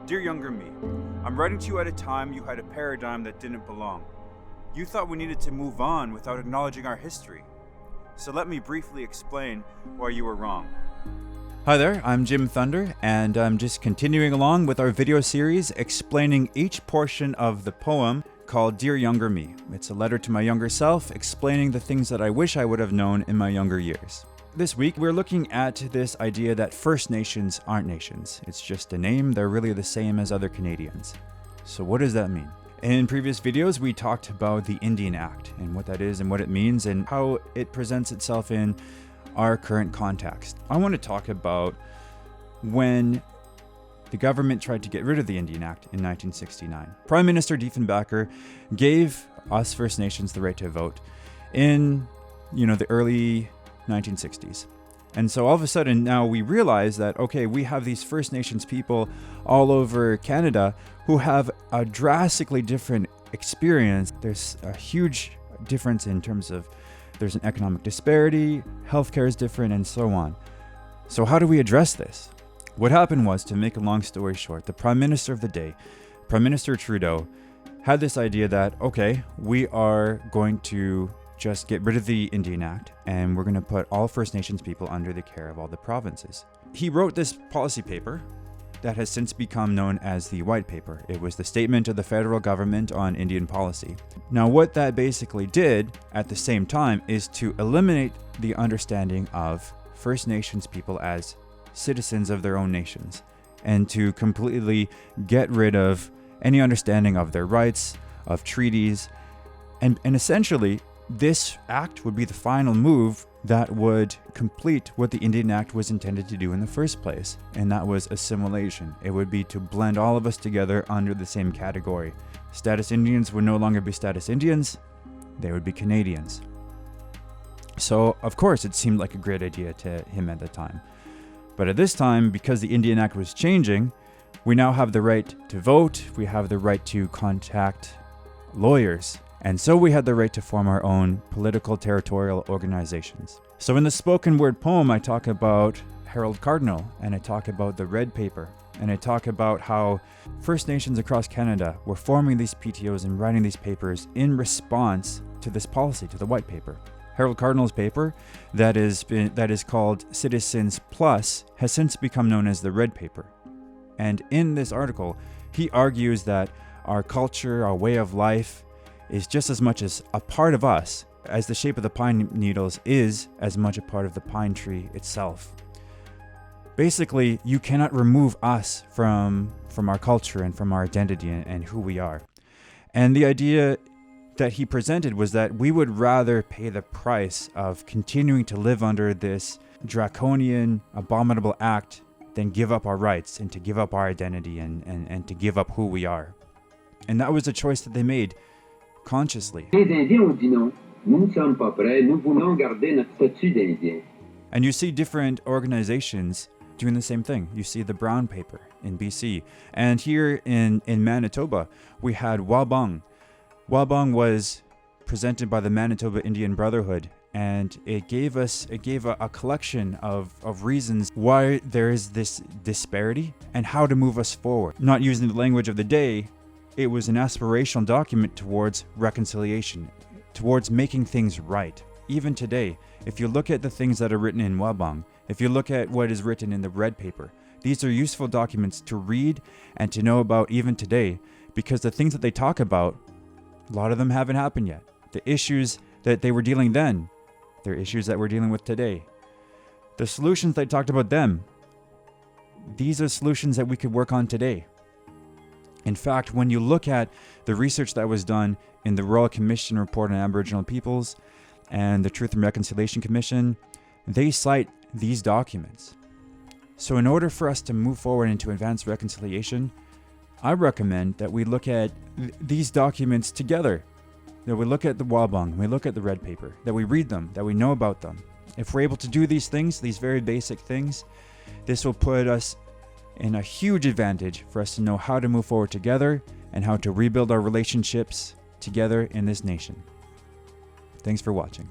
Dear younger me, I'm writing to you at a time you had a paradigm that didn't belong. You thought we needed to move on without acknowledging our history. So let me briefly explain why you were wrong. Hi there, I'm Jim Thunder, and I'm just continuing along with our video series explaining each portion of the poem called Dear Younger Me. It's a letter to my younger self explaining the things that I wish I would have known in my younger years. This week, we're looking at this idea that First Nations aren't nations. It's just a name, they're really the same as other Canadians. So what does that mean? In previous videos, we talked about the Indian Act and what that is and what it means and how it presents itself in our current context. I want to talk about when the government tried to get rid of the Indian Act in 1969. Prime Minister Diefenbaker gave us First Nations the right to vote in, the early 1960s. And so all of a sudden now we realize that, okay, we have these First Nations people all over Canada who have a drastically different experience. There's a huge difference in terms of there's an economic disparity, healthcare is different, and so on. So how do we address this? What happened was, to make a long story short, the Prime Minister of the day, Prime Minister Trudeau, had this idea that, okay, we are going to just get rid of the Indian Act and we're going to put all First Nations people under the care of all the provinces. He wrote this policy paper that has since become known as the White Paper. It was the statement of the federal government on Indian policy. Now, what that basically did at the same time is to eliminate the understanding of First Nations people as citizens of their own nations and to completely get rid of any understanding of their rights, of treaties, and essentially this act would be the final move that would complete what the Indian Act was intended to do in the first place, and that was assimilation. It would be to blend all of us together under the same category. Status Indians would no longer be status Indians, they would be Canadians. So, of course, it seemed like a great idea to him at the time. But at this time, because the Indian Act was changing, we now have the right to vote, we have the right to contact lawyers, and so we had the right to form our own political territorial organizations. So in the spoken word poem, I talk about Harold Cardinal, and I talk about the Red Paper, and I talk about how First Nations across Canada were forming these PTOs and writing these papers in response to this policy, to the White Paper. Harold Cardinal's paper, that is called Citizens Plus, has since become known as the Red Paper. And in this article, he argues that our culture, our way of life, is just as much as a part of us as the shape of the pine needles is as much a part of the pine tree itself. Basically, you cannot remove us from our culture and from our identity and who we are. And the idea that he presented was that we would rather pay the price of continuing to live under this draconian, abominable act than give up our rights and to give up our identity and to give up who we are. And that was a choice that they made consciously. Les Indiens ont dit non. Nous ne sommes pas prêts. Nous voulons garder notre statut d'Indien. And you see different organizations doing the same thing. You see the Brown Paper in BC. And here in Manitoba, we had Wabung. Wabung was presented by the Manitoba Indian Brotherhood, and it gave a collection of reasons why there is this disparity and how to move us forward. Not using the language of the day, it was an aspirational document towards reconciliation, towards making things right. Even today, if you look at the things that are written in Wabung, if you look at what is written in the Red Paper, these are useful documents to read and to know about even today, because the things that they talk about, a lot of them haven't happened yet. The issues that they were dealing then, they're issues that we're dealing with today. The solutions they talked about then, these are solutions that we could work on today. In fact, when you look at the research that was done in the Royal Commission Report on Aboriginal Peoples and the Truth and Reconciliation Commission, they cite these documents. So in order for us to move forward into advanced reconciliation, I recommend that we look at these documents together. That we look at the Wabung, we look at the Red Paper, that we read them, that we know about them. If we're able to do these things, these very basic things, this will put us in a huge advantage for us to know how to move forward together and how to rebuild our relationships together in this nation. Thanks for watching.